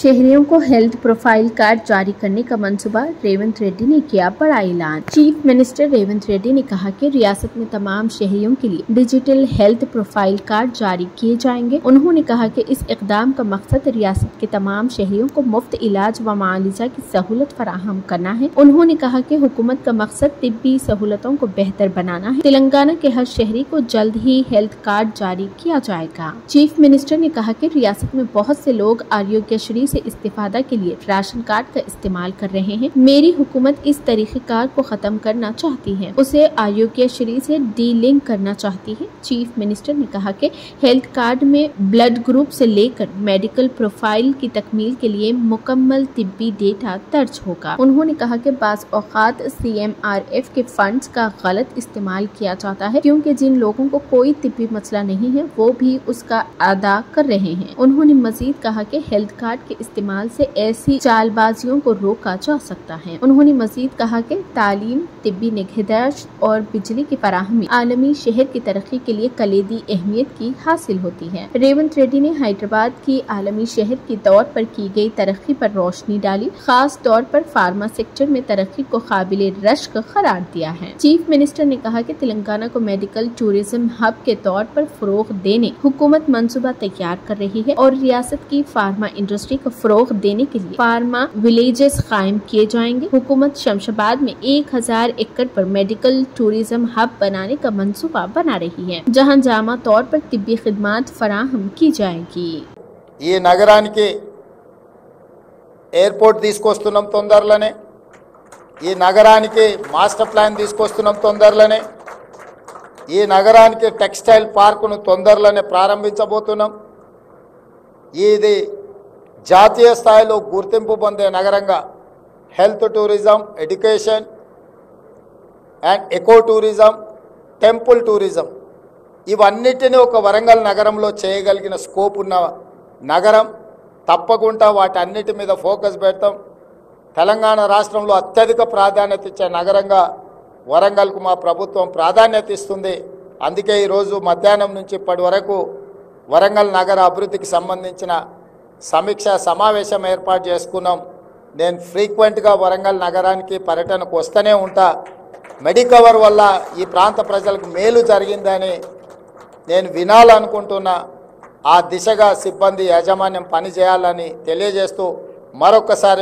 शहरियों को health profile card जारी करने का मंसूबा, रेवंत रेड्डी ने किया बड़ा ऐलान। चीफ मिनिस्टर रेवंत रेड्डी ने कहा कि रियासत में तमाम शहरियों के लिए डिजिटल हेल्थ प्रोफाइल कार्ड जारी किए जाएंगे। उन्होंने कहा कि इस इकदाम का मकसद रियासत के तमाम शहरियों को मुफ्त इलाज व मुआवजा की सहूलत फराहम करना है। उन्होंने कहा कि हुकूमत का मकसद तिब्बी सहूलतों को बेहतर बनाना है। तेलंगाना के हर शहरी को जल्द ही हेल्थ कार्ड जारी किया जाएगा। चीफ मिनिस्टर ने कहा कि रियासत में बहुत से लोग आरोग्यश्री से इस्तेफादा के लिए राशन कार्ड का इस्तेमाल कर रहे हैं। मेरी हुकूमत इस तरीक़ेकार को खत्म करना चाहती है, उसे आरोग्यश्री से डी लिंक करना चाहती है। चीफ मिनिस्टर ने कहा कि हेल्थ कार्ड में ब्लड ग्रुप से लेकर मेडिकल प्रोफाइल की तकमील के लिए मुकम्मल तिब्बी डेटा दर्ज होगा। उन्होंने कहा कि बाज़ औक़ात CMRF के फंड्स का गलत इस्तेमाल किया जाता है, क्योंकि जिन लोगों को कोई तिब्बी मसला नहीं है वो भी उसका अदा कर रहे हैं। उन्होंने मजीद कहा कि हेल्थ कार्ड के इस्तेमाल से ऐसी चालबाजियों को रोका जा सकता है। उन्होंने मजीद कहा कि तालीम, तिब्बी निगहदाश्त और बिजली की फराहमी आलमी शहर की तरक्की के लिए कलीदी अहमियत की हासिल होती है। रेवंत रेड्डी ने हैदराबाद की आलमी शहर के तौर पर की गई तरक्की पर रोशनी डाली, खास तौर पर फार्मा सेक्टर में तरक्की को काबिल रश्क करार दिया है। चीफ मिनिस्टर ने कहा कि तेलंगाना को मेडिकल टूरिज्म हब के तौर पर फरोग देने हुकूमत मंसूबा तैयार कर रही है और रियासत की फार्मा इंडस्ट्री को फरोग देने के लिए फार्मा विलेजेस कायम किए जाएंगे। हुकूमत शमशाबाद में 1000 एकड़ पर मेडिकल टूरिज्म हब बनाने का मंसूबा बना रही है, जहां जामा तौर पर तिब्बी खिदमात फराहम की जाएगी। ఈ నగరానికి ఎయిర్పోర్ట్ తీసుకొస్తున్నాం తొందరలోనే, ఈ నగరానికి మాస్టర్ ప్లాన్ తీసుకొస్తున్నాం తొందరలోనే, ఈ నగరానికి టెక్స్టైల్ పార్కును తొందరలోనే ప్రారంభించబోతున్నాం। ఇది జాతీయ స్థాయిలో గుర్తింపు పొందే నగరంగా health tourism, education and eco tourism, temple tourism ఇవన్నిటిని ఒక వరంగల్ నగరంలో చేయగలిగిన స్కోప్ ఉన్న నగరం। తప్పకుండా వాటన్నిటి మీద ఫోకస్ పెడతాం। తెలంగాణ రాష్ట్రంలో అత్యధిక ప్రాధాన్యత ఇచ్చే నగరంగా వరంగల్కు మా ప్రభుత్వం ప్రాధాన్యత ఇస్తుంది। అందుకే ఈరోజు మధ్యాహ్నం నుంచి ఇప్పటి వరకు వరంగల్ నగర అభివృద్ధికి సంబంధించిన సమీక్ష సమావేశం ఏర్పాటు చేసుకున్నాం। నేను ఫ్రీక్వెంట్గా వరంగల్ నగరానికి పర్యటనకు వస్తూనే ఉంటా। మెడికవర్ వల్ల ఈ ప్రాంత ప్రజలకు మేలు జరిగిందని నేను వినాలనుకుంటున్నా। ఆ దిశగా సిబ్బంది యాజమాన్యం పనిచేయాలని తెలియజేస్తూ మరొకసారి